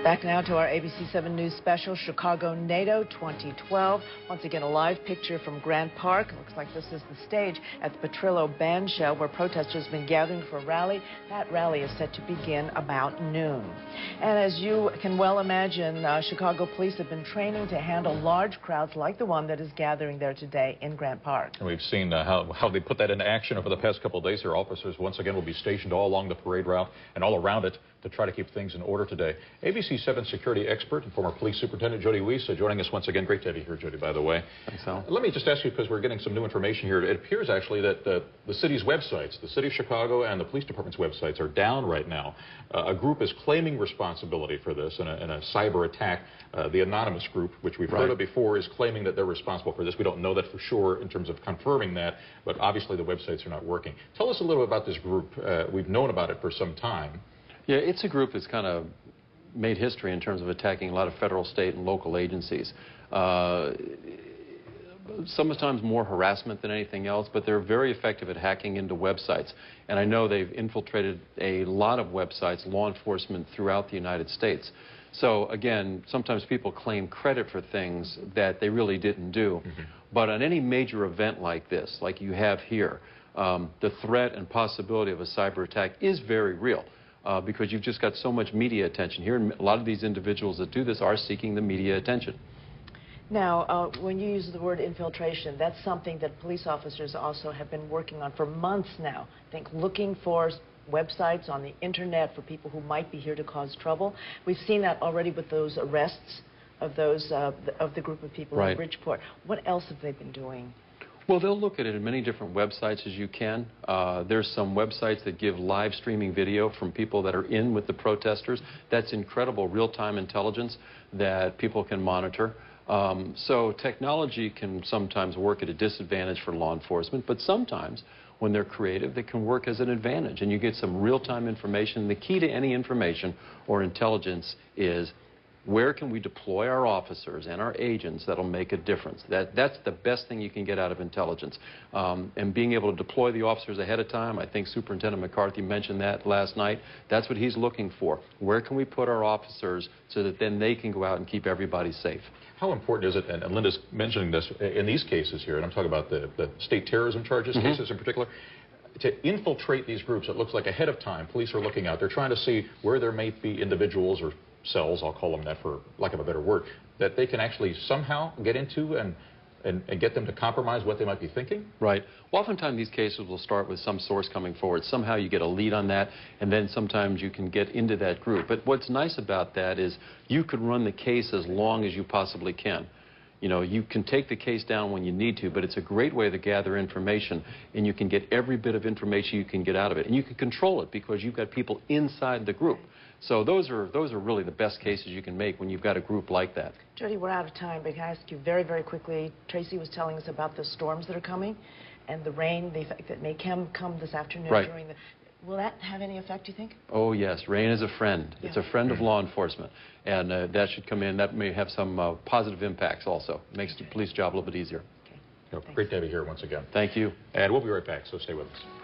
Back now to our ABC7 News special, Chicago NATO 2012. Once again, a live picture from Grant Park. Looks like this is the stage at the Petrillo Bandshell, where protesters have been gathering for a rally. That rally is set to begin about noon. And as you can well imagine, Chicago police have been training to handle large crowds like the one that is gathering there today in Grant Park. And we've seen how they put that into action over the past couple of days. Their officers once again will be stationed all along the parade route and all around it to try to keep things in order today. ABC7 security expert and former police superintendent Jody Weiss joining us once again. Great to have you here, Jody, by the way. Thanks, Al. Let me just ask you, because we're getting some new information here. It appears actually that the city's websites, the City of Chicago and the police department's websites, are down right now. A group is claiming responsibility for this in a cyber attack. The Anonymous group, which we've heard of before, is claiming that they're responsible for this. We don't know that for sure in terms of confirming that, but obviously the websites are not working. Tell us a little about this group. We've known about it for some time. Yeah, it's a group that's kind of made history in terms of attacking a lot of federal, state, and local agencies. Sometimes more harassment than anything else, but they're very effective at hacking into websites. And I know they've infiltrated a lot of websites, law enforcement throughout the United States. So again, sometimes people claim credit for things that they really didn't do. But on any major event like this, like you have here, the threat and possibility of a cyber attack is very real. Because you've just got so much media attention here, and a lot of these individuals that do this are seeking the media attention. Now, when you use the word infiltration, that's something that police officers also have been working on for months now. I think looking for websites on the internet for people who might be here to cause trouble. We've seen that already with those arrests of those of the group of people in Bridgeport. What else have they been doing? Well, they'll look at it in many different websites as you can. There's some websites that give live streaming video from people that are in with the protesters. That's incredible real-time intelligence that people can monitor. So technology can sometimes work at a disadvantage for law enforcement, but sometimes when they're creative, they can work as an advantage, and you get some real-time information. The key to any information or intelligence is, where can we deploy our officers and our agents that'll make a difference? That's the best thing you can get out of intelligence. And being able to deploy the officers ahead of time, I think Superintendent McCarthy mentioned that last night. That's what he's looking for. Where can we put our officers so that then they can go out and keep everybody safe? How important is it, and Linda's mentioning this, in these cases here, and I'm talking about the state terrorism charges cases in particular, to infiltrate these groups? It looks like ahead of time, police are looking out. They're trying to see where there may be individuals or cells, I'll call them that for lack of a better word, that they can actually somehow get into and get them to compromise what they might be thinking? Right. Well, oftentimes these cases will start with some source coming forward. Somehow you get a lead on that, and then sometimes you can get into that group. But what's nice about that is you could run the case as long as you possibly can. You know, you can take the case down when you need to, but it's a great way to gather information, and you can get every bit of information you can get out of it. And you can control it because you've got people inside the group. So those are really the best cases you can make when you've got a group like that. Jody, we're out of time, but can I ask you very, very quickly, Tracy was telling us about the storms that are coming and the rain, the effect that may come this afternoon during the... Will that have any effect, do you think? Oh, yes. Rain is a friend. It's a friend of law enforcement. And that should come in. That may have some positive impacts also. It makes the police job a little bit easier. Great to have you here once again. Thank you. And we'll be right back, so stay with us.